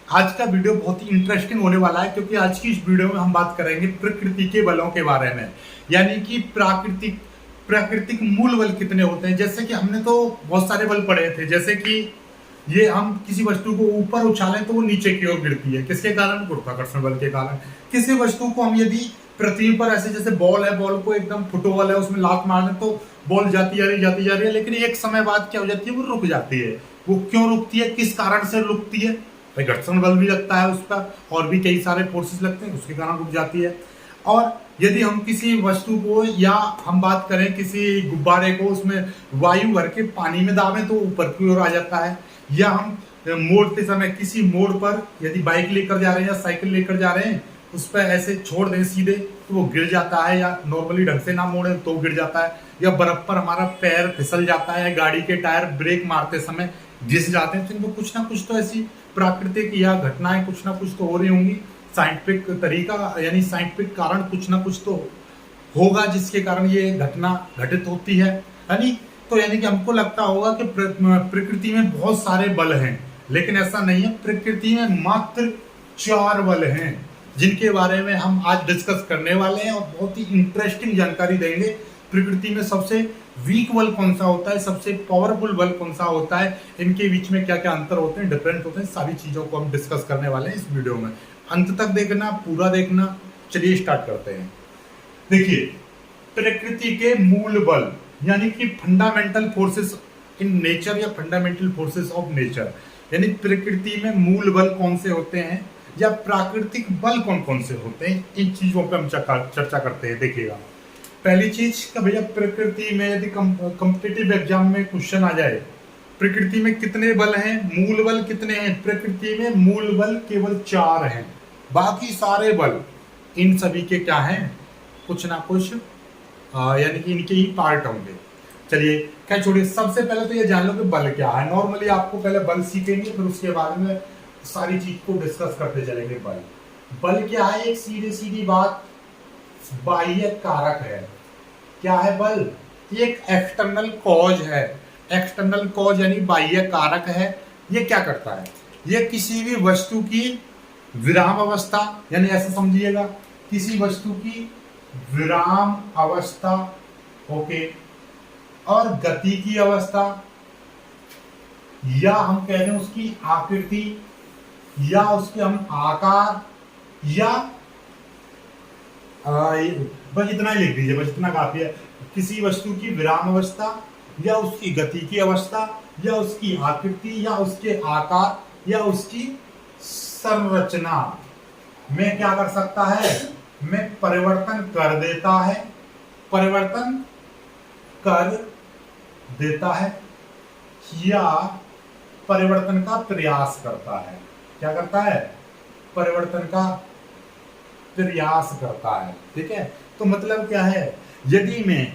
आज का वीडियो बहुत ही इंटरेस्टिंग होने वाला है क्योंकि आज की इस वीडियो में हम बात करेंगे प्रकृति के बलों के बारे में। यानी कि प्राकृतिक प्राकृतिक मूल बल कितने होते हैं। जैसे कि हमने तो बहुत सारे बल पढ़े थे, जैसे कि ये हम किसी वस्तु को ऊपर उछालें तो वो नीचे की ओर गिरती है, किसके कारण? गुरुत्वाकर्षण बल के कारण। किसी वस्तु को हम यदि पृथ्वी पर ऐसे, जैसे बॉल है, बॉल को एकदम फुटबॉल है उसमें लात मार दें तो बॉल जाती जा रही है, लेकिन एक समय बाद क्या हो जाती है? वो रुक जाती है। वो क्यों रुकती है, किस कारण से रुकती है? भाई घर्षण बल भी लगता है उस पर, और भी कई सारे फोर्सेस लगते हैं, उसके कारण रुक जाती है। और यदि हम किसी वस्तु को, या हम बात करें किसी गुब्बारे को, उसमें वायु भर के पानी में दाबें तो ऊपर की ओर आ जाता है। या हम मोड़ते समय किसी मोड़ पर यदि बाइक लेकर जा रहे हैं या साइकिल लेकर जा रहे हैं, उस पर ऐसे छोड़ दें सीधे तो वो गिर जाता है, या नॉर्मली ढंग से ना मोड़े तो गिर जाता है। या बर्फ पर हमारा पैर फिसल जाता है, गाड़ी के टायर ब्रेक मारते समय घिस जाते हैं। तो इनको कुछ ना कुछ तो ऐसी प्राकृतिक या घटनाएं कुछ ना कुछ तो हो रही होंगी। साइंटिफिक तरीका यानी साइंटिफिक कारण कुछ ना कुछ तो होगा जिसके कारण ये घटना घटित होती है। यानी यानी कि हमको लगता होगा कि प्रकृति में बहुत सारे बल हैं, लेकिन ऐसा नहीं है। प्रकृति में मात्र 4 बल हैं जिनके बारे में हम आज डिस्कस करने वाले हैं और बहुत ही इंटरेस्टिंग जानकारी देंगे। प्रकृति में सबसे वीक बल कौन सा होता है, सबसे पावरफुल बल कौन सा होता है, इनके बीच में क्या क्या अंतर होते हैं, डिफरेंट होते हैं, सारी चीजों को हम डिस्कस करने वाले हैं इस वीडियो में। अंत तक देखना, पूरा देखना। चलिए स्टार्ट करते हैं। देखिए, प्रकृति के मूल बल यानी कि फंडामेंटल फोर्सेस इन नेचर या फंडामेंटल फोर्सेस ऑफ नेचर, यानी प्रकृति में मूल बल कौन से होते हैं या प्राकृतिक बल कौन कौन से होते हैं, इन चीजों पर हम चर्चा करते हैं। देखिएगा, पहली चीज का भैया, प्रकृति में यदि कॉम्पिटिटिव एग्जाम में क्वेश्चन आ जाए, प्रकृति में कितने बल हैं, मूल बल कितने हैं? प्रकृति में मूल बल केवल 4 हैं, बाकी सारे बल इन सभी के क्या हैं? कुछ ना कुछ यानी कि इनके ही पार्ट होंगे। चलिए क्या छोड़िए, सबसे पहले तो ये जान लो कि बल क्या है। नॉर्मली आपको पहले बल सीखेंगे, फिर उसके बाद में सारी चीज को डिस्कस करते चलेंगे। बल क्या है? एक सीधी सीधी बात, बाह्य कारक है। क्या है बल? एक एक्सटर्नल कॉज है। एक्सटर्नल कॉज यानी बाह्य कारक है। ये क्या करता है? ये किसी भी वस्तु की विराम अवस्था, यानी ऐसा समझिएगा, किसी वस्तु की विराम अवस्था, ओके, और गति की अवस्था, या हम कह रहे हैं उसकी आकृति, या उसके हम आकार, या बस इतना ही लिख दीजिए, बस इतना काफी है। किसी वस्तु की विराम अवस्था, या उसकी गति की अवस्था, या उसकी आकृति, या उसके आकार, या उसकी संरचना में क्या कर सकता है? में परिवर्तन कर देता है, परिवर्तन कर देता है, या परिवर्तन का प्रयास करता है। क्या करता है? परिवर्तन का प्रयास करता है। ठीक है, तो मतलब क्या है? यदि मैं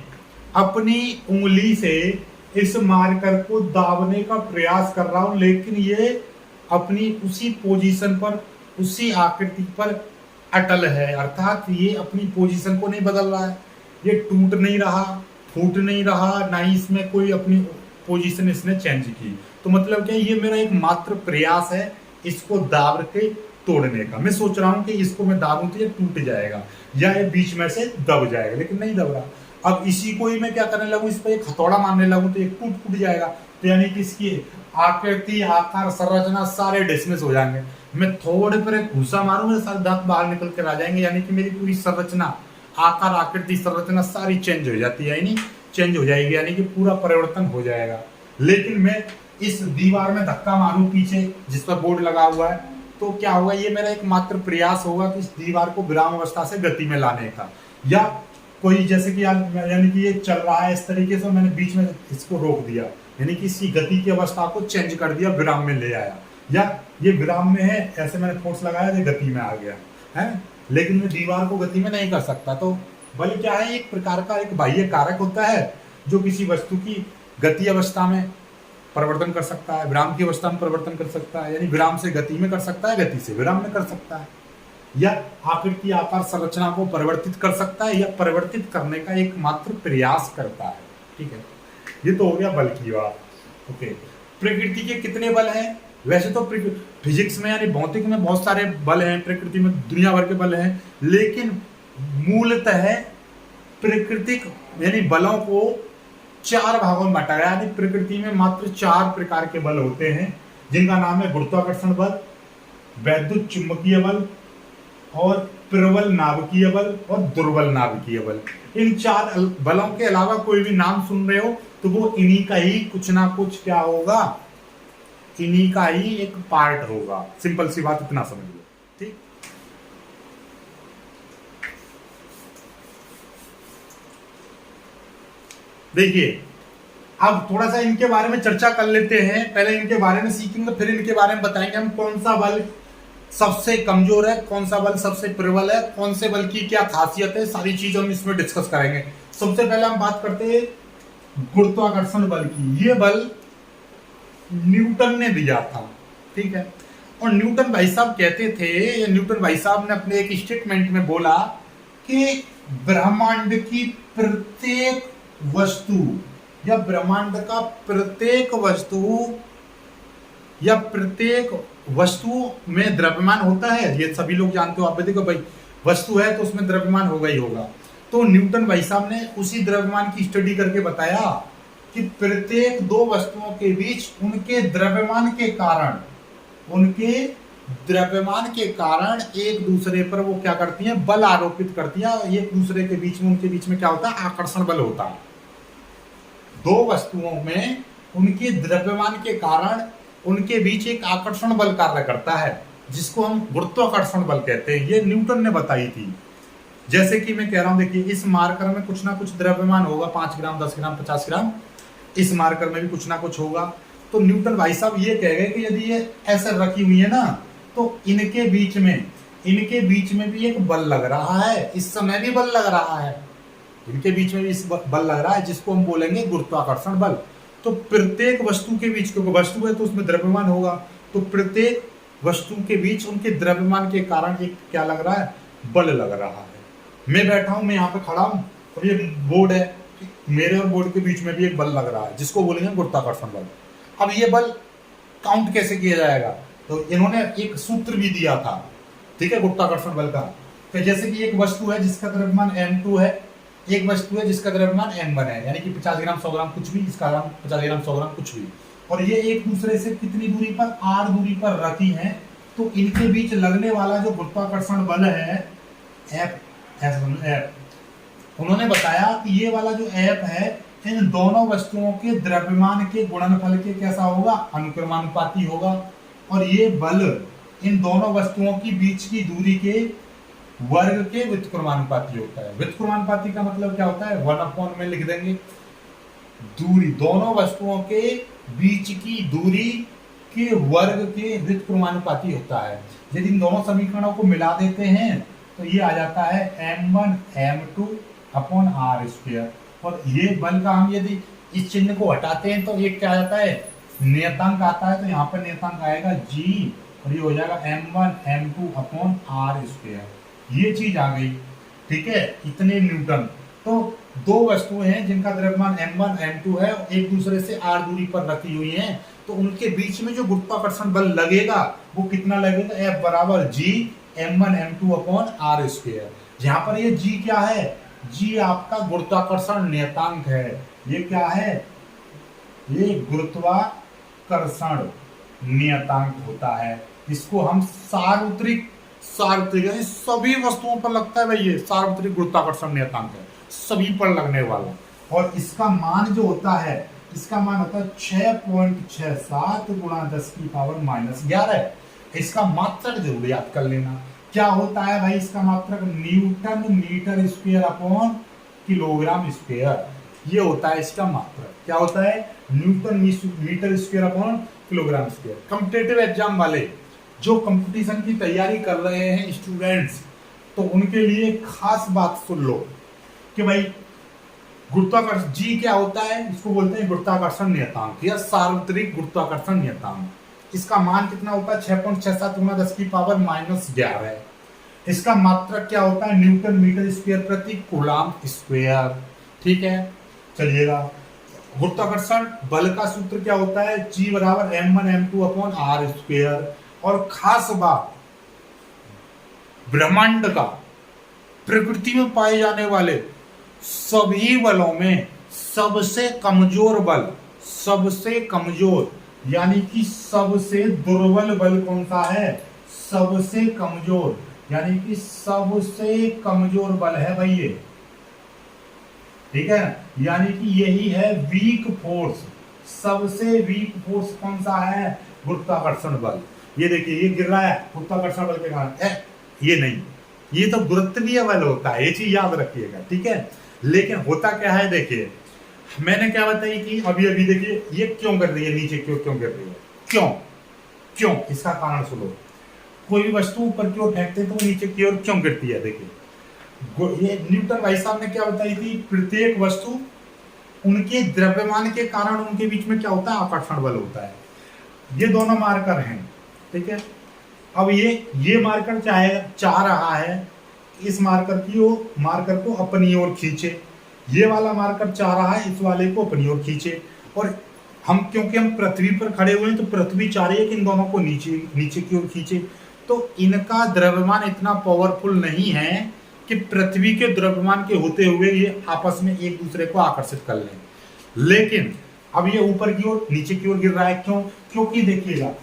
अपनी उंगली से इस मार्कर को दाबने का प्रयास कर रहा हूं, लेकिन ये अपनी उसी पोजीशन पर, उसी आकृति पर अटल है, अर्थात ये अपनी पोजीशन को नहीं बदल रहा है, ये टूट नहीं रहा, फूट नहीं रहा, ना ही इसमें कोई अपनी पोजीशन इसने चेंज की। तो मतलब क्या, ये मेरा एक मात्र प्रयास है इसको दाब के तोड़ने का। मैं सोच रहा हूं कि इसको मैं दाबूं तो ये टूट जाएगा, या ये बीच में से दब जाएगा, लेकिन नहीं दब रहा। अब इसी को ही मैं क्या करने लगूं, इस पर एक हथौड़ा मारने लगूं तो ये टूट जाएगा। तो यानी कि इसकी आकृति, आकार, संरचना सारे डिसमिस हो जाएंगे। मैं थोड़े पर एक घूसा मारूं, मेरे सारे दांत बाहर निकल कर आ जाएंगे, यानी कि मेरी पूरी संरचना, आकार, आकृति, संरचना सारी चेंज हो जाती है, यानी चेंज हो जाएगी, यानी कि पूरा परिवर्तन हो जाएगा। लेकिन मैं इस दीवार में धक्का मारूं पीछे जिस पर बोर्ड लगा हुआ है, तो क्या होगा? ये मेरा एक मात्र प्रयास होगा कि इस दीवार को विराम अवस्था से गति में लाने का। या कोई जैसे कि यानी कि ये चल रहा है इस तरीके से, मैंने बीच में इसको रोक दिया, यानी कि इसकी गति की अवस्था को चेंज कर दिया, विराम में ले आया। या ये विराम में है, ऐसे मैंने फोर्स लगाया, ये गति में आ गया है, लेकिन मैं दीवार को गति में नहीं कर सकता। तो बल क्या है? एक प्रकार का एक बाह्य कारक होता है जो किसी वस्तु की गति अवस्था में परिवर्तन कर सकता है, विराम की अवस्था में परिवर्तन कर सकता है, यानी विराम से गति में कर सकता है, गति से विराम में कर सकता है, या आकृति, आकार, संरचना को परिवर्तित कर सकता है, या परिवर्तित करने का एक मात्र प्रयास करता है। ठीक है, ये तो हो गया बल की बात। ओके, प्रकृति के कितने बल हैं? वैसे तो फिजिक्स में यानी भौतिक में बहुत सारे बल हैं, प्रकृति में दुनिया भर के बल हैं, लेकिन मूलतः प्राकृतिक यानी बलों को 4 भागों में बांटा गया। यानी प्रकृति में मात्र 4 प्रकार के बल होते हैं, जिनका नाम है गुरुत्वाकर्षण बल, वैद्युत चुंबकीय बल और प्रबल नाभिकीय बल और दुर्बल नाभिकीय बल। इन 4 बलों के अलावा कोई भी नाम सुन रहे हो तो वो इन्हीं का ही कुछ ना कुछ क्या होगा, इन्हीं का ही एक पार्ट होगा। सिंपल सी बात, इतना समझ लो। ठीक, देखिए अब थोड़ा सा इनके बारे में चर्चा कर लेते हैं। पहले इनके बारे में सीखेंगे, फिर इनके बारे में बताएंगे हम कौन सा बल सबसे कमजोर है, कौन सा बल सबसे प्रबल है, कौन से बल की क्या खासियत है, सारी चीज हम इसमें डिस्कस करेंगे। सबसे पहले हम बात करते हैं गुरुत्वाकर्षण बल की। ये बल न्यूटन ने दिया था, ठीक है। और न्यूटन भाई साहब कहते थे, न्यूटन भाई साहब ने अपने एक स्टेटमेंट में बोला कि ब्रह्मांड की प्रत्येक वस्तु या ब्रह्मांड का प्रत्येक वस्तु या प्रत्येक वस्तु में द्रव्यमान होता है। ये सभी लोग जानते हो, आप देखो भाई वस्तु है तो उसमें द्रव्यमान होगा ही होगा। तो न्यूटन भाई साहब ने उसी द्रव्यमान की स्टडी करके बताया कि प्रत्येक 2 वस्तुओं के बीच उनके द्रव्यमान के कारण एक दूसरे पर वो क्या करती हैं, बल आरोपित करती हैं। एक दूसरे के बीच में, उनके बीच में क्या होता है, आकर्षण बल होता है। 2 वस्तुओं में उनके द्रव्यमान के कारण उनके बीच एक आकर्षण बल कार्य करता है, जिसको हम गुरुत्वाकर्षण बल कहते हैं। ये न्यूटन ने बताई थी। जैसे कि मैं कह रहा हूं, देखिए इस मार्कर में कुछ ना कुछ द्रव्यमान होगा, 5 ग्राम, 10 ग्राम, 50 ग्राम। इस मार्कर में भी कुछ ना कुछ होगा। तो न्यूटन भाई साहब ये कह गए कि यदि ये ऐसे रखी हुई है ना, तो इनके बीच में भी एक बल लग रहा है। इस समय भी बल लग रहा है, इनके बीच में भी इस बल लग रहा है, जिसको हम बोलेंगे गुरुत्वाकर्षण बल। तो प्रत्येक वस्तु के बीच, क्योंकि वस्तु है तो उसमें द्रव्यमान होगा, तो प्रत्येक वस्तु के बीच उनके द्रव्यमान के कारण एक क्या लग रहा है, बल लग रहा है। मैं बैठा हूं, मैं यहाँ पे खड़ा हूं और ये बोर्ड है, मेरे और बोर्ड के बीच में भी एक बल लग रहा है, जिसको बोलेंगे गुरुत्वाकर्षण बल। अब ये बल काउंट कैसे किया जाएगा, तो इन्होंने एक सूत्र भी दिया था, ठीक है, गुरुत्वाकर्षण बल का। तो जैसे कि एक वस्तु है जिसका द्रव्यमान m2 है, एक वस्तु है जिसका द्रव्यमान m1 है, यानी कि 50 ग्राम 100 ग्राम कुछ भी, इसका 50 ग्राम 100 ग्राम कुछ भी, और ये एक दूसरे से कितनी दूरी पर, r दूरी पर रखी है। तो इनके बीच लगने वाला जो गुरुत्वाकर्षण बल है F, उन्होंने बताया कि ये वाला जो F है इन दोनों वस्तुओं के द्रव्यमान के गुणनफल के कैसा होगा, अनुक्रमानुपाती होगा। और ये बल इन दोनों वस्तुओं की बीच की दूरी के वर्ग के व्युत्क्रमानुपाती होता है। व्युत्क्रमानुपाती का मतलब क्या होता है, 1/, में लिख देंगे, दूरी, दोनों वस्तुओं के बीच की दूरी के वर्ग के व्युत्क्रमानुपाती होता है। यदि इन दोनों समीकरणों को मिला देते हैं तो ये आ जाता है m1 m2 अपॉन r²। और ये बल का हम यदि इस चिन्ह को हटाते हैं तो ये क्या आ जाता है, नियतांक आता है। तो यहाँ पर नियतांक आएगा g और ये हो जाएगा m1 m2 अपॉन r²। ये चीज आ गई, ठीक है, इतने न्यूटन। तो 2 वस्तुएं हैं जिनका द्रव्यमान m1 m2 है, एक दूसरे से r दूरी पर रखी हुई हैं, तो उनके बीच में जो गुरुत्वाकर्षण बल लगेगा वो कितना लगेगा, F बराबर g m1 m2 upon r²। जहां पर ये g क्या है, g आपका गुरुत्वाकर्षण नियतांक है। ये क्या है, ये गुरुत्वाकर्षण नियतांक होता है। इसको हम सार्वत्रिक यानी सभी वस्तुओं पर लगता है भाई, ये सार्वत्रिक गुरुत्वाकर्षण नियतांक है, सभी पर लगने वाला। और इसका मान जो होता है, इसका मान होता है 6.67 गुणा 10⁻⁻11। इसका मात्रक जरूर याद कर लेना। क्या होता है भाई इसका मात्रक, newton metre square upon kilogram square. ये होता है इसका मात्रक। क्या होता है, newton metre square upon kilogram square. Competitive exam वाले जो कंपटीशन की तैयारी कर रहे हैं स्टूडेंट्स, तो उनके लिए खास बात सुन लो कि भाई गुरुत्वाकर्षण जी क्या होता है, इसको बोलते हैं गुरुत्वाकर्षण नियतांक या सार्वत्रिक गुरुत्वाकर्षण नियतांक। इसका मान कितना होता है, 6.67 गुणा 10⁻⁻11 है। इसका मात्रक क्या होता है, न्यूटन मीटर स्क्वायर प्रति कूलम स्क्वायर, ठीक है। चलिएगा गुरुत्वाकर्षण बल का सूत्र क्या होता है, G बराबर m1m2 अपॉन आर स्क्वेयर। और खास बात, ब्रह्मांड का प्रकृति में पाए जाने वाले सभी बलों में सबसे कमजोर बल, सबसे कमजोर यानी कि सबसे दुर्बल बल कौन सा है, सबसे कमजोर यानी कि सबसे कमजोर बल है भाई ये, ठीक है। यानी कि यही है वीक फोर्स, सबसे वीक फोर्स कौन सा है, गुरुत्वाकर्षण बल। ये देखिए ये गिर रहा है गुरुत्वाकर्षण बल के कारण, ये नहीं, ये तो गुरुत्वीय बल होता है, ये चीज याद रखिएगा, ठीक है। लेकिन होता क्या है, देखिए मैंने क्या बताई कि अभी अभी देखिए ये क्यों कर रही है नीचे, क्यों क्यों कर रही है, क्यों क्यों, इसका कारण सुनो। कोई भी वस्तु ऊपर की ओर फेंकते हैं तो वो नीचे की ओर क्यों गिरती है, देखिए ये न्यूटन भाई साहब ने क्या बताई थी, प्रत्येक वस्तु उनके द्रव्यमान के कारण उनके बीच में क्या होता है, आकर्षण बल होता है। ये दोनों मार्कर हैं, ठीक है। अब ये मार्कर चाह रहा है इस मार्कर को अपनी ओर खींचे, ये वाला मार्कर चाह रहा है इस वाले को अपनी ओर खींचे। और क्योंकि हम पृथ्वी पर खड़े हुए हैं तो पृथ्वी चाह रही है कि इन दोनों को नीचे की ओर खींचे। तो इनका द्रव्यमान इतना पावरफुल नहीं है कि पृथ्वी के द्रव्यमान के होते हुए ये आपस में एक दूसरे को आकर्षित कर लें। लेकिन अब ये ऊपर की ओर नीचे की ओर गिर रहा है, क्यों, क्योंकि देखिएगा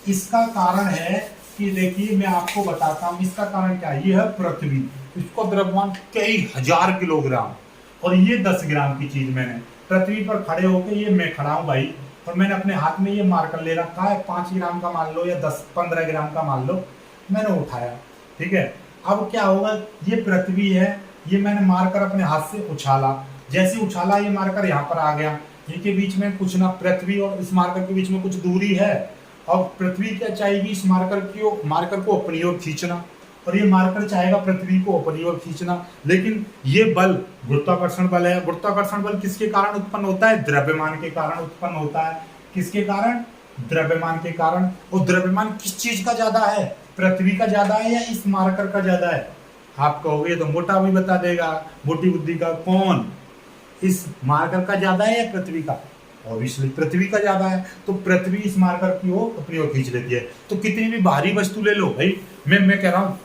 इसका कारण है कि देखिए मैं आपको बताता हूं इसका कारण क्या है। ये है पृथ्वी, इसका द्रव्यमान कई हजार किलोग्राम और ये 10 ग्राम की चीज मैंने पृथ्वी पर खड़े होकर, ये मैं खड़ा हूं भाई और मैंने अपने हाथ में ये मार्कर ले रखा है, 5 ग्राम का मान लो या 10-15 ग्राम का मान लो, मैंने उठाया, ठीक है। अब क्या होगा, ये पृथ्वी है, ये मैंने मार्कर अपने हाथ से उछाला, जैसे उछाला ये मार्कर यहाँ पर आ गया, इनके बीच में कुछ ना, पृथ्वी और इस मार्कर के बीच में कुछ दूरी है और पृथ्वी क्या चाहेगी, इस मार्कर को अपनी ओर खींचना और ये मार्कर चाहेगा पृथ्वी को अपनी ओर खींचना। लेकिन ये बल गुरुत्वाकर्षण बल है। गुरुत्वाकर्षण बल किसके कारण उत्पन्न होता है, द्रव्यमान के कारण उत्पन्न होता है। किसके कारण, द्रव्यमान के कारण। और द्रव्यमान किस चीज का ज्यादा है, पृथ्वी का ज्यादा है या इस मार्कर का ज्यादा है। आप कहोगे तो मोटा भी बता देगा, मोटी बुद्धि का, कौन, इस मार्कर का ज्यादा है या पृथ्वी का, ऑब्वियसली पृथ्वी का ज्यादा है। तो पृथ्वी इस मार्कर की ओर अपनी ओर खींच लेती है। तो कितनी भी भारी वस्तु ले लो भाई, मैं कह रहा हूँ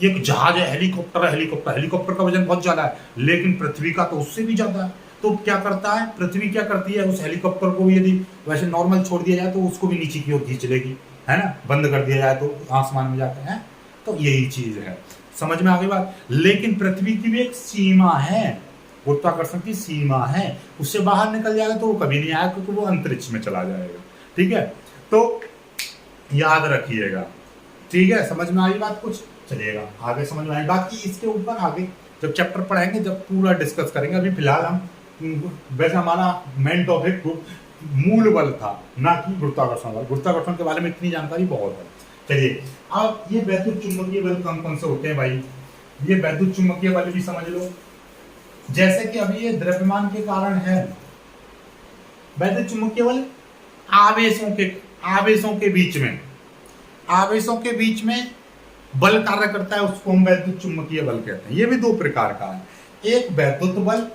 एक जहाज है, हेलीकॉप्टर का वजन बहुत ज्यादा है, लेकिन पृथ्वी का तो उससे भी ज्यादा है। तो क्या करता है, पृथ्वी क्या करती है, उस हेलीकॉप्टर को यदि वैसे नॉर्मल छोड़ दिया जाए तो उसको भी नीचे की ओर खींच लेगी, है ना, बंद कर दिया जाए तो आसमान में जाते हैं। तो यही चीज है, समझ में आ गई बात। लेकिन पृथ्वी की भी एक सीमा है, गुरुत्वाकर्षण की सीमा है, उससे बाहर निकल जाएगा तो वो कभी नहीं आएगा क्योंकि वो अंतरिक्ष में चला जाएगा, ठीक है। तो याद रखिएगा, ठीक है, समझ में आई बात कुछ, चलिएगा आगे समझ में आई। बाकी इसके ऊपर आगे जब चैप्टर पढ़ाएंगे जब पूरा डिस्कस करेंगे। अभी फिलहाल हम वैसे हमारा मेन टॉपिक मूल बल था, ना कि गुरुत्वाकर्षण बल। गुरुत्वाकर्षण के बारे में इतनी जानकारी बहुत है। चलिए अब ये वैद्युत चुंबकीय बल कौन कौन से होते हैं भाई, ये वैद्युत चुंबकीय बल भी समझ लो। जैसे कि अभी ये द्रव्यमान के कारण है, वैद्युत चुंबकीय बल आवेशों के बीच में बल कार्य करता है, उसको हम वैद्युत चुंबकीय बल कहते हैं। ये भी 2 प्रकार का है, एक वैद्युत बल,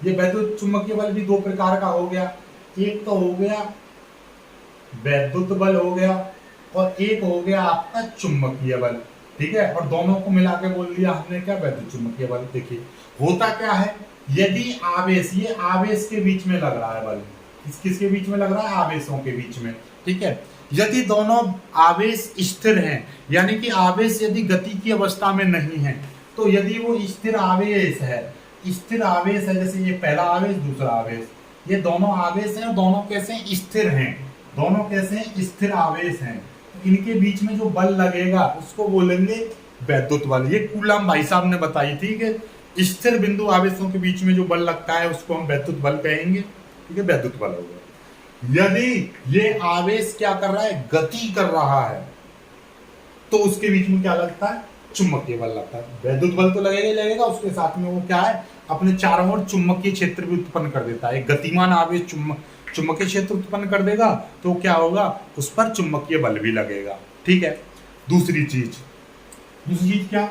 ये वैद्युत चुंबकीय बल भी 2 प्रकार का हो गया। एक तो हो गया वैद्युत बल हो गया और एक हो गया आपका चुंबकीय बल, ठीक है। और दोनों को मिला के बोल दिया हमने क्या, वैद्युत चुंबकीय बल। देखिए होता क्या है, यदि आवेश, ये आवेश के बीच में लग रहा है बल, किसके बीच में लग रहा है, आवेशों के बीच में, ठीक है। यदि दोनों आवेश स्थिर हैं, यानी कि आवेश यदि गति की अवस्था में नहीं है, तो यदि वो स्थिर आवेश है, जैसे ये पहला आवेश दूसरा आवेश, ये दोनों आवेश हैं, दोनों कैसे स्थिर हैं, दोनों कैसे स्थिर आवेश हैं, तो इनके बीच में जो बल लगेगा उसको बोलेंगे वैद्युत बल। ये कूलम भाई साहब ने बताई थी कि स्थिर बिंदु आवेशों के बीच में जो बल लगता है उसको हम वैद्युत बल कहेंगे, ठीक है, वैद्युत बल होगा। यदि ये आवेश क्या कर रहा है, गति कर रहा है, तो उसके बीच में क्या लगता है, चुंबकीय बल लगता है। वैद्युत बल तो लगेगा ही लगेगा, उसके साथ में वो क्या है, अपने चारों ओर चुंबकीय क्षेत्र भी उत्पन्न कर देता है। गतिमान आवेश चुंबकीय क्षेत्र उत्पन्न कर देगा तो क्या होगा, उस पर चुंबकीय बल भी लगेगा, ठीक है। दूसरी चीज क्या,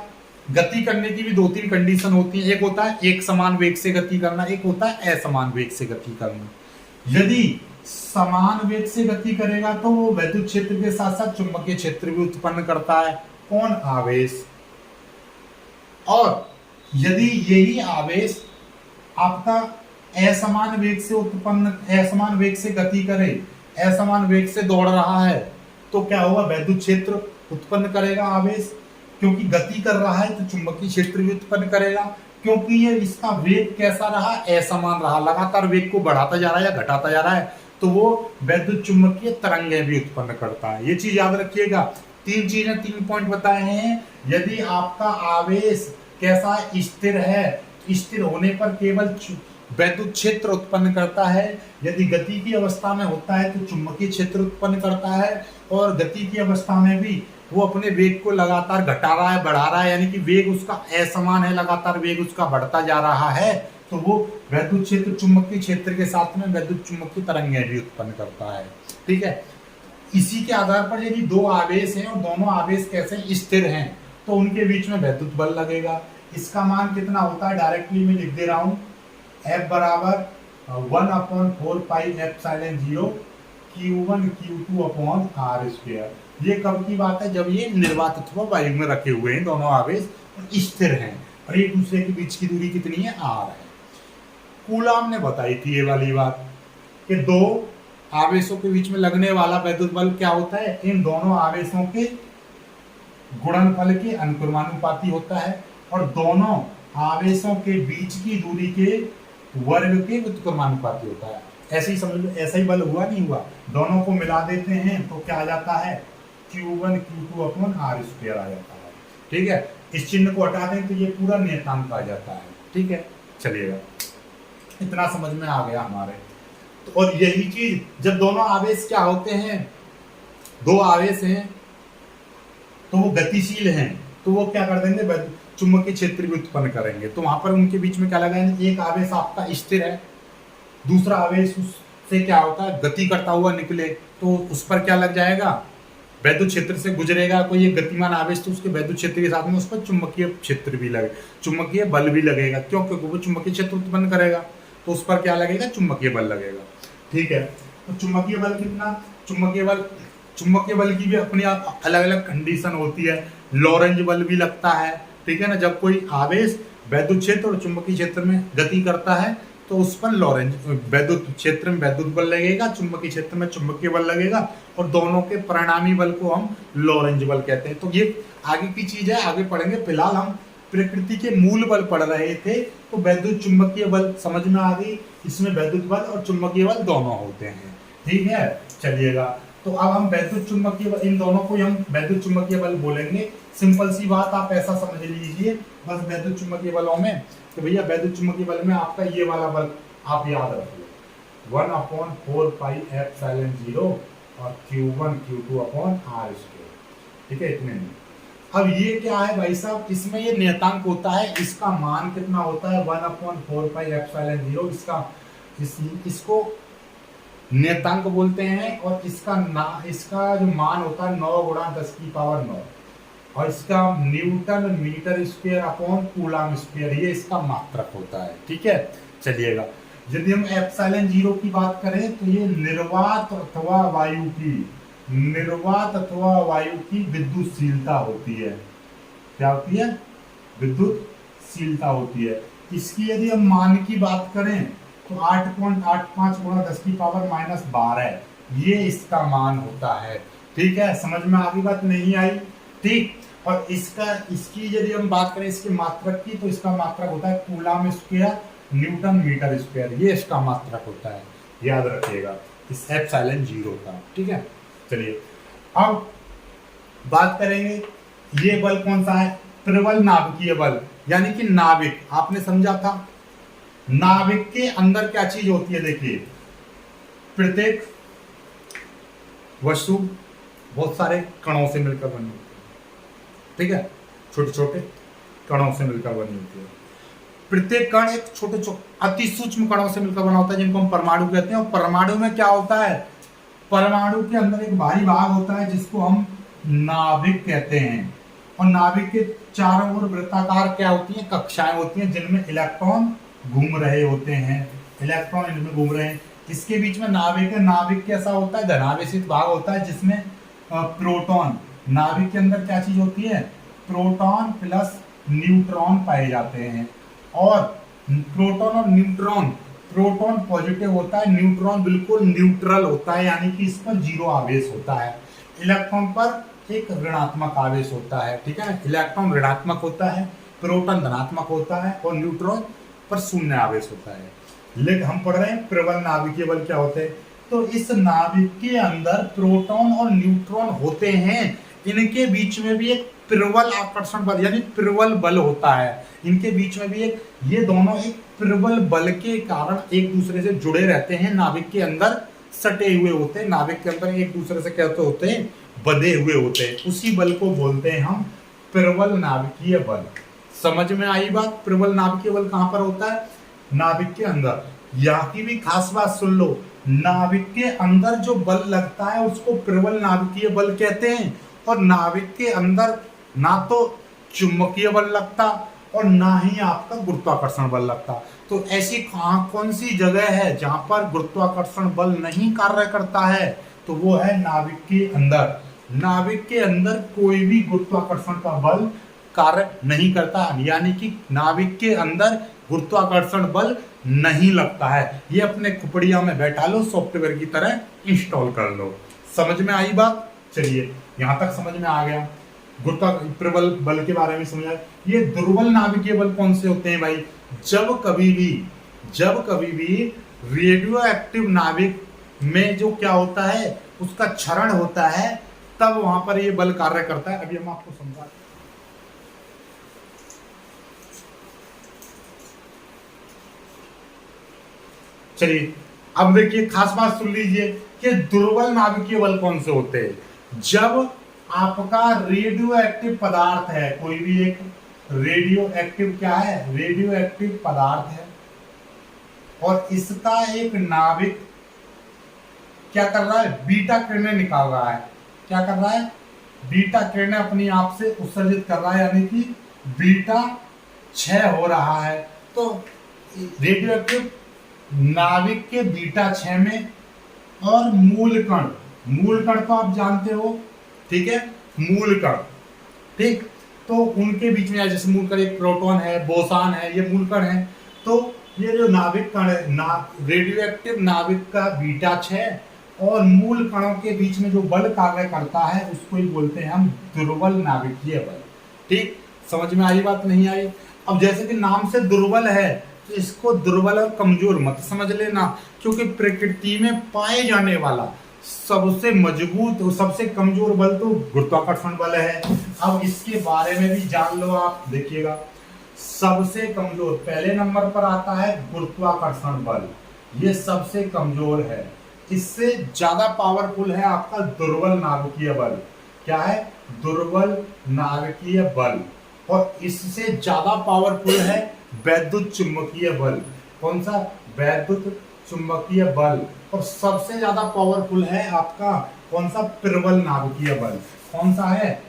गति करने की भी दो तीन कंडीशन होती है। एक होता है एक समान वेग से गति करना, एक होता है असमान वेग से गति करना। यदि समान वेग से गति करेगा तो वो विद्युत क्षेत्र के साथ साथ चुंबकीय क्षेत्र भी उत्पन्न करता है। कौन? आवेश। और यदि यही आवेश आपका असमान वेग से उत्पन्न, असमान वेग से गति करे, असमान वेग से दौड़ रहा है, तो क्या होगा? विद्युत क्षेत्र उत्पन्न करेगा आवेश। क्योंकि गति कर रहा है तो चुंबकीय क्षेत्र भी उत्पन्न करेगा। क्योंकि ये इसका वेग कैसा रहा? असमान रहा, लगातार वेग को बढ़ाता जा रहा है या घटाता जा रहा है, तो वो विद्युत चुंबकीय तरंगें भी उत्पन्न करता है। ये चीज याद रखिएगा। तीन चीजें, 3 पॉइंट बताए हैं। यदि आपका आवेश कैसा? स्थिर है, स्थिर होने पर केवल विद्युत क्षेत्र उत्पन्न करता है। यदि गति की अवस्था में होता है तो चुंबकीय क्षेत्र उत्पन्न करता है। और गति की अवस्था में भी वो अपने वेग को लगातार घटा रहा है, बढ़ा रहा है, यानी कि वेग उसका असमान है, लगातार वेग उसका बढ़ता जा रहा है, तो वो विद्युत क्षेत्र चुंबकीय क्षेत्र के साथ में विद्युत चुंबकीय तरंगें भी उत्पन्न करता है। ठीक है। इसी के आधार पर यदि दो आवेश हैं और दोनों आवेश कैसे? स्थिर हैं, तो उनके बीच में विद्युत बल लगेगा। इसका मान कितना होता है? डायरेक्टली मैं लिख दे रहा हूं, F बराबर 1/4 pi epsilon 0 Q1 Q2 upon R square. ये कब की बात है? जब ये निर्वात अथवा वायु में रखे हुए हैं दोनों आवेश, स्थिर हैं और एक दूसरे के बीच की दूरी कितनी है? R है। कूलाम ने बताई थी ये वाली बात कि दो आवेशों के बीच में लगने वाला विद्युत बल क्या होता है? इन दोनों आवेशों के गुणनफल के अनुक्रमानुपाती होता है और दोनों आवेशों के बीच की दूरी के वर्ग के व्युत्क्रमानुपाती होता है। ऐसे ही समझ लो, ऐसा ही बल हुआ नहीं हुआ? दोनों को मिला देते हैं तो क्या आ जाता है? Q1 Q2 upon R square आ जाता है। ठीक है। इस चिन्ह को हटा दें तो ये पूरा नियतांक आ जाता है। ठीक है, चलिएगा, इतना समझ में आ गया हमारे। तो और यही चीज जब दोनों आवेश क्या होते हैं? दो आवेश हैं तो वो गतिशील हैं, तो वो क्या कर देंगे? चुंबकीय क्षेत्र भी उत्पन्न करेंगे। तो वहां पर उनके बीच में क्या लगाएंगे? एक आवेश आपका स्थिर है, दूसरा आवेश उससे क्या होता है? गति करता हुआ निकले, तो उस पर क्या लग जाएगा? विद्युत क्षेत्र से गुजरेगा कोई एक गतिमान आवेश, तो उसके विद्युत क्षेत्र के साथ में उस पर चुंबकीय क्षेत्र भी लगे, चुंबकीय बल भी लगेगा। क्यों? क्योंकि वो चुंबकीय क्षेत्र उत्पन्न करेगा, तो उस पर क्या लगेगा? चुंबकीय बल लगेगा। ठीक है। तो चुंबकीय बल कितना? चुंबकीय बल की भी अपनी अलग अलग कंडीशन होती है। लॉरेंज बल भी लगता है। ठीक है ना। जब कोई आवेश विद्युत क्षेत्र और चुंबकीय क्षेत्र में गति करता है तो उस पर लॉरेंज, विद्युत क्षेत्र में विद्युत बल लगेगा, चुंबकीय क्षेत्र में चुंबकीय बल लगेगा, और दोनों के परिणामी बल को हम लॉरेंज बल कहते हैं। तो ये आगे की चीज है, आगे पढ़ेंगे। फिलहाल हम प्रकृति के मूल बल पढ़ रहे थे, तो विद्युत चुंबकीय बल समझ में आ गई। इसमें विद्युत बल और चुंबकीय बल दोनों होते हैं। ठीक है, चलिएगा। तो अब हम वैद्युत चुंबकीय बल, इन दोनों को हम वैद्युत चुंबकीय बल बोलेंगे। सिंपल सी बात, आप ऐसा समझ लीजिए बस वैद्युत चुंबकीय बलों में, तो भैया वैद्युत चुंबकीय बल में आपका ये वाला बल आप याद रखिए, 1/4 पाई एप्सिलॉन 0 और Q1 Q2 upon R square. ठीक है, इतने में। अब ये क्या है भाई साहब? इसमें ये नियतांक होता है, इसका मान कितना होता है? 1/4 पाई एप्सिलॉन 0। इसको नियतांक बोलते हैं, और इसका जो मान होता है 9 × 10⁹, और इसका newton metre square upon coulomb square, ये इसका मात्रक होता है। ठीक है, चलिएगा। यदि हम एप्सिलॉन 0 की बात करें तो ये निर्वात अथवा वायु की विद्युतशीलता होती है। क्या होती है? विद्युतशीलता होती है। इसकी यदि हम मान की बात करें तो 8.85 × 10⁻12 ये इसका मान होता है। ठीक है, समझ में आगे बात नहीं आई? ठीक। और इसकी यदि हम बात करें इसके मात्रक की, तो इसका मात्रक होता है coulomb square newton metre square, ये इसका मात्रक होता है। याद रखिएगा इस एप्सिलॉन 0 का। ठीक है, चलिए अब बात करेंगे ये बल कौन सा है? प्रबल नाभिकीय बल, यानी कि नाभिक। आपने समझा था नाभिक के अंदर क्या चीज होती है? देखिए, प्रत्येक वस्तु बहुत सारे कणों से मिलकर बनी होती है। ठीक है, छोटे छोटे कणों से मिलकर बनी होती है। प्रत्येक कण एक छोटे अति सूक्ष्म कणों से मिलकर बना होता है, जिनको हम परमाणु कहते हैं। और परमाणु में क्या होता है? परमाणु के अंदर एक भारी भाग होता है जिसको हम नाभिक कहते हैं। और नाभिक के चारों ओर वृत्ताकार क्या होती हैं, कक्षाएं होती हैं जिनमें इलेक्ट्रॉन घूम रहे होते हैं, इलेक्ट्रॉन इनमें घूम रहे हैं। इसके बीच में नाभिक है, नाभिक कैसा होता है, धनावेशित भाग होता है जिसमें प्रोटॉन, नाभिक के अंदर क्या चीज होती है, प्रोटॉन प्लस न्यूट्रॉन पाए जाते हैं। और प्रोटॉन और न्यूट्रॉन, प्रोटॉन पॉजिटिव होता है, न्यूट्रॉन बिल्कुल न्यूट्रल होता है, यानी कि इस पर जीरो आवेश होता है। इलेक्ट्रॉन पर एक ऋणात्मक आवेश होता है, ठीक है, इलेक्ट्रॉन ऋणात्मक होता है, प्रोटॉन धनात्मक होता है और न्यूट्रॉन पर शून्य आवेश होता है। लेकिन हम पढ़ रहे हैं प्रबल नाभिकीय बल क्या होते हैं। तो इस नाभिक के अंदर प्रोटॉन और न्यूट्रॉन होते हैं, इनके बीच में भी एक प्रबल आकर्षण बल यानी प्रबल बल होता है, इनके बीच में भी एक, ये दोनों एक प्रबल बल के कारण एक दूसरे से जुड़े रहते हैं, नाभिक के अंदर सटे हुए होते हैं, नाभिक के अंदर एक दूसरे से कहते होते हैं बंधे हुए होते हैं, उसी बल को बोलते हैं हम प्रबल नाभिकीय बल। समझ में आई बात, प्रबल नाभिकीय बल कहां पर होता है, नाभिक के अंदर। यहाँ की भी खास बात सुन लो, नाभिक के अंदर जो बल लगता है उसको प्रबल नाभिकीय बल कहते हैं, और नाभिक के अंदर ना तो चुंबकीय बल लगता और ना ही आपका गुरुत्वाकर्षण बल लगता। तो ऐसी कौन सी जगह है जहां पर गुरुत्वाकर्षण बल नहीं कार्य करता है, तो वो है नाभिक के अंदर। नाभिक के अंदर कोई भी गुरुत्वाकर्षण का बल कार्य नहीं करता, यानी कि नाभिक के अंदर गुरुत्वाकर्षण बल नहीं लगता है। ये अपने खुपड़िया में बैठा लो, सॉफ्टवेयर की तरह इंस्टॉल कर लो। समझ में आई बात, चलिए यहां तक समझ में आ गया, प्रबल बल के बारे में समझा। ये दुर्बल नाभिकीय बल कौन से होते हैं भाई, जब कभी भी रेडियो एक्टिव नाभिक में जो क्या होता है उसका क्षरण होता है, तब वहां पर ये बल कार्य करता है। अभी हम आपको समझा, चलिए अब देखिए खास बात सुन लीजिए कि दुर्बल नाभिकीय बल कौन से होते हैं। जब आपका रेडियो एक्टिव पदार्थ है, कोई भी एक रेडियो एक्टिव क्या है, रेडियो एक्टिव पदार्थ है, और इसका एक नाभिक क्या कर रहा है, बीटा किरणें निकाल रहा है। क्या कर रहा है, बीटा किरणें अपनी आप से उत्सर्जित कर रहा है, यानी कि बीटा क्षय हो रहा है। तो रेडियो एक्टिव नाभिक के बीटा क्षय में, और मूल कण तो आप जानते हो, ठीक है, मूल कण, ठीक, तो उनके बीच में जैसे मूल कण एक प्रोटॉन है, बोसान है, ये मूल कण है। तो ये जो नाभिक कण है, रेडियो एक्टिव नाभिक का बीटा क्षय और मूल कणों के बीच में जो बल कार्य करता है उसको ही बोलते हैं हम दुर्बल नाभिकीय बल। ठीक, समझ में आई बात, नहीं आई। अब जैसे कि नाम से दुर्बल है, तो इसको दुर्बल और कमजोर मत समझ लेना, क्योंकि प्रकृति में पाए जाने वाला सबसे मजबूत और सबसे कमजोर बल तो गुरुत्वाकर्षण बल है। अब इसके बारे में भी जान लो आप, देखिएगा सबसे कमजोर पहले नंबर पर आता है गुरुत्वाकर्षण बल, ये सबसे कमजोर है। इससे ज्यादा पावरफुल है आपका दुर्बल नाभिकीय बल। क्या है, दुर्बल नाभिकीय बल। और इससे ज्यादा पावरफुल है वैद्युत चुंबकीय बल। कौन सा, वैद्युत चुंबकीय बल। और सबसे ज्यादा पावरफुल है आपका कौन सा, प्रबल नाभिकीय बल। कौन सा है,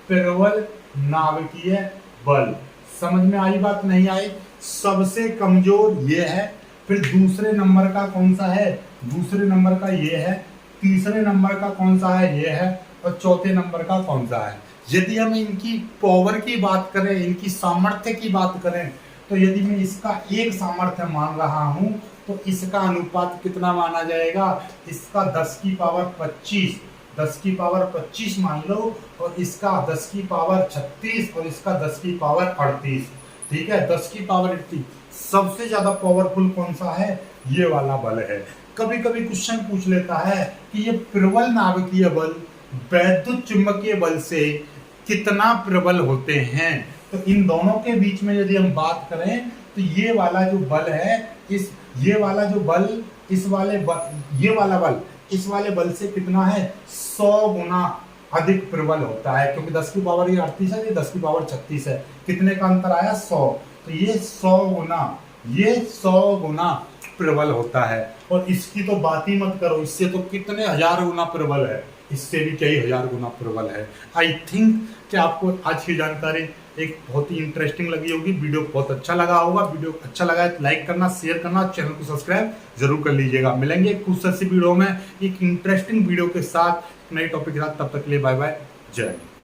प्रबल नाभिकीय बल। समझ में आई बात, नहीं आई। सबसे कमजोर ये है, फिर दूसरे नंबर का कौन सा है, दूसरे नंबर का ये है, तीसरे नंबर का कौन सा है, ये है, और चौथे नंबर का कौन सा है। यदि हम इनकी पावर की बात करें, इनकी सामर्थ्य की बात करें, तो यदि मैं इसका एक सामर्थ्य मान रहा हूं तो इसका अनुपात कितना माना जाएगा, इसका 10 की पावर 25, 10 की पावर 25 मान लो, और इसका 10 की पावर 36 और इसका 10 की पावर 38। ठीक है, 10 की पावर 38। सबसे ज्यादा पावरफुल कौन सा है, ये वाला बल है। कभी कभी क्वेश्चन पूछ लेता है कि ये प्रबल नाभिकीय बल वैद्युत चुंबकीय बल से कितना प्रबल होते हैं। तो इन दोनों के बीच में यदि हम बात करें तो ये वाला जो बल है, ये वाला जो बल, इस वाले ये वाला बल इस वाले बल से कितना है, 100 गुना अधिक प्रबल होता है, क्योंकि 10 की पावर ये 38 है, ये 10 की पावर 36 है। कितने का अंतर आया, 100। तो ये 100 गुना प्रबल होता है। और इसकी तो बात ही मत करो, इससे तो कितने हजार गुना प्रबल है। इससे भी कई हजार गुना प्रबल है। आई थिंक कि आपको आज की जानकारी एक बहुत ही इंटरेस्टिंग लगी होगी, वीडियो बहुत अच्छा लगा होगा। वीडियो अच्छा लगा है तो लाइक करना, शेयर करना, चैनल को सब्सक्राइब जरूर कर लीजिएगा। मिलेंगे कुछ सी वीडियो में एक इंटरेस्टिंग वीडियो के साथ, नई टॉपिक के साथ। तब तक के लिए बाय बाय, जय हिंद।